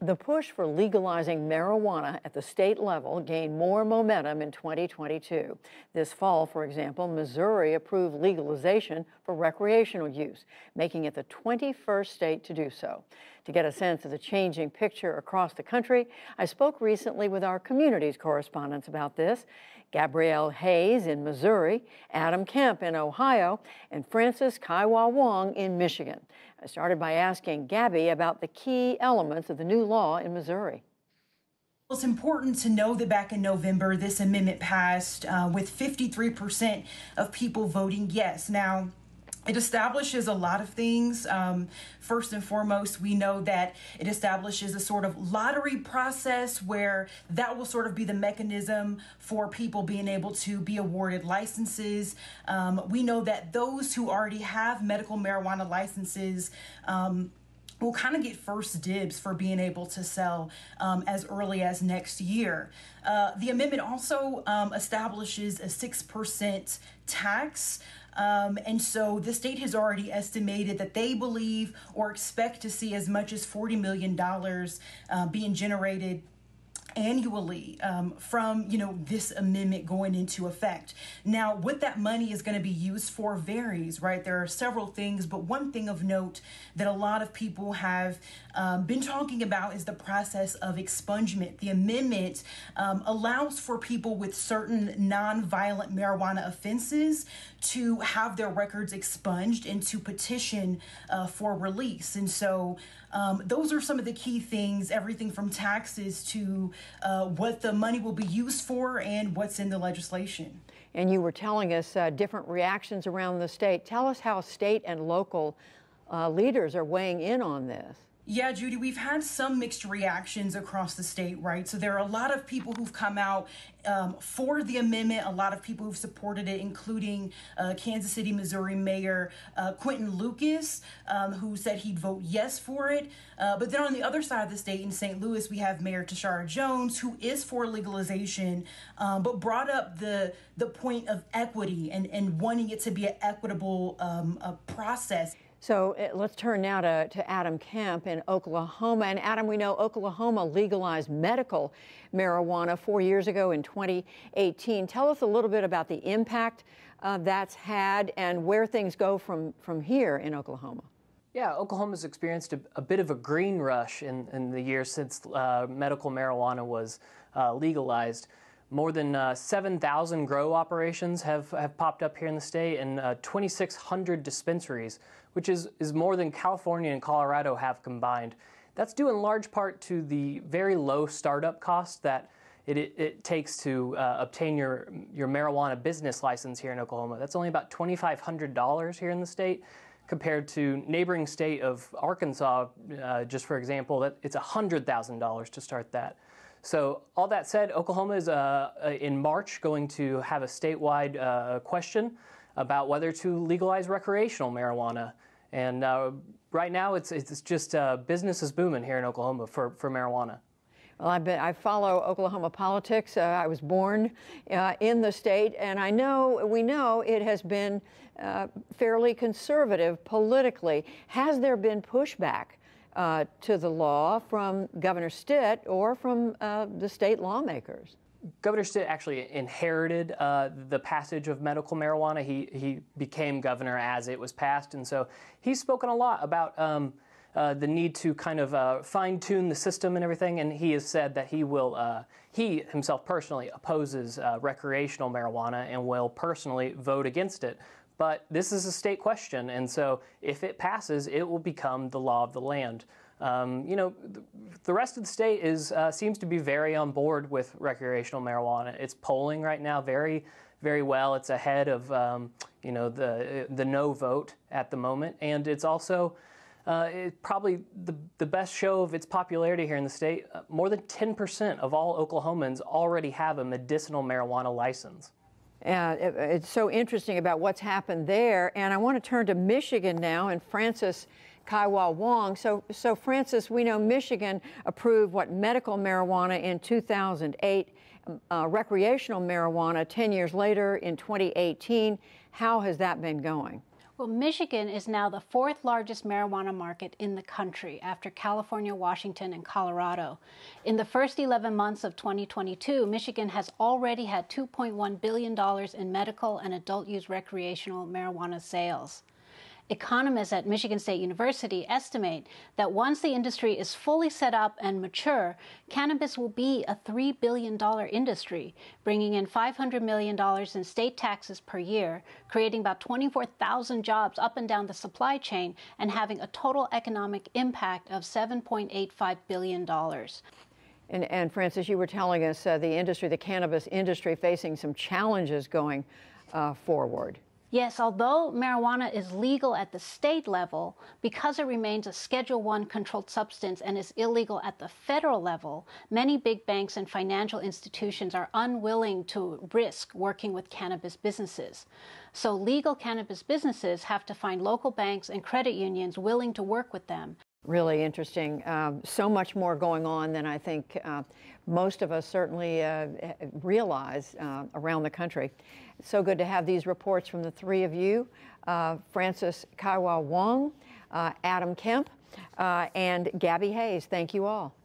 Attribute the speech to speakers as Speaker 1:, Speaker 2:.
Speaker 1: The push for legalizing marijuana at the state level gained more momentum in 2022. This fall, for example, Missouri approved legalization for recreational use, making it the 21st state to do so. To get a sense of the changing picture across the country, I spoke recently with our communities correspondents about this. Gabrielle Hayes in Missouri, Adam Kemp in Ohio, and Francis Kai-Hwa Wang in Michigan. I started by asking Gabby about the key elements of the new law in Missouri.
Speaker 2: It's important to know that back in November, this amendment passed with 53% of people voting yes. Now, it establishes a lot of things. First and foremost, we know that it establishes a sort of lottery process where that will sort of be the mechanism for people being able to be awarded licenses. We know that those who already have medical marijuana licenses will kind of get first dibs for being able to sell as early as next year. The amendment also establishes a 6% tax. And so the state has already estimated that they believe or expect to see as much as $40 million being generated annually from, this amendment going into effect. Now, what that money is going to be used for varies, right? There are several things, but one thing of note that a lot of people have been talking about is the process of expungement. The amendment allows for people with certain non-violent marijuana offenses to have their records expunged and to petition for release. And so those are some of the key things, everything from taxes to what the money will be used for and what's in the legislation.
Speaker 1: And you were telling us different reactions around the state. Tell us how state and local leaders are weighing in on this.
Speaker 2: Yeah, Judy, we've had some mixed reactions across the state, right? So there are a lot of people who've come out for the amendment, a lot of people who've supported it, including Kansas City, Missouri Mayor Quentin Lucas, who said he'd vote yes for it. But then on the other side of the state in St. Louis, we have Mayor Tashara Jones, who is for legalization, but brought up the point of equity and wanting it to be an equitable process.
Speaker 1: So let's turn now to Adam Kemp in Oklahoma. And Adam, we know Oklahoma legalized medical marijuana 4 years ago in 2018. Tell us a little bit about the impact that's had and where things go from here in Oklahoma.
Speaker 3: Yeah, Oklahoma's experienced a bit of a green rush in the years since medical marijuana was legalized. More than 7,000 grow operations have popped up here in the state, and 2,600 dispensaries, which is more than California and Colorado have combined. That's due in large part to the very low startup cost that it takes to obtain your marijuana business license here in Oklahoma. That's only about $2,500 here in the state, compared to neighboring state of Arkansas, just for example, that it's $100,000 to start that. So all that said, Oklahoma is in March going to have a statewide question about whether to legalize recreational marijuana. And right now it's just business is booming here in Oklahoma for marijuana.
Speaker 1: Well, I follow Oklahoma politics. I was born in the state, and we know it has been fairly conservative politically. Has there been pushback to the law from Governor Stitt or from the state lawmakers?
Speaker 3: Governor Stitt actually inherited the passage of medical marijuana. He became governor as it was passed, and so he's spoken a lot about the need to kind of fine-tune the system and everything, and he has said that he himself personally opposes recreational marijuana and will personally vote against it. But this is a state question, and so if it passes, it will become the law of the land. The rest of the state seems to be very on board with recreational marijuana. It's polling right now very, very well. It's ahead of the no vote at the moment, and it's also probably the best show of its popularity here in the state. More than 10% of all Oklahomans already have a medicinal marijuana license.
Speaker 1: It's so interesting about what's happened there. And I want to turn to Michigan now and Francis Kai-Hwa Wang. So Francis, we know Michigan approved medical marijuana in 2008, recreational marijuana 10 years later in 2018. How has that been going?
Speaker 4: Well, Michigan is now the fourth largest marijuana market in the country after California, Washington, and Colorado. In the first 11 months of 2022, Michigan has already had $2.1 billion in medical and adult use recreational marijuana sales. Economists at Michigan State University estimate that once the industry is fully set up and mature, cannabis will be a $3 billion industry, bringing in $500 million in state taxes per year, creating about 24,000 jobs up and down the supply chain, and having a total economic impact of $7.85 billion.
Speaker 1: And Frances, you were telling us the cannabis industry facing some challenges going forward.
Speaker 4: Yes, although marijuana is legal at the state level, because it remains a Schedule I controlled substance and is illegal at the federal level, many big banks and financial institutions are unwilling to risk working with cannabis businesses. So legal cannabis businesses have to find local banks and credit unions willing to work with them.
Speaker 1: Really interesting. So much more going on than I think most of us certainly realize around the country. It's so good to have these reports from the three of you, Frances Kai-Hwa Wang, Adam Kemp, and Gabby Hayes. Thank you all.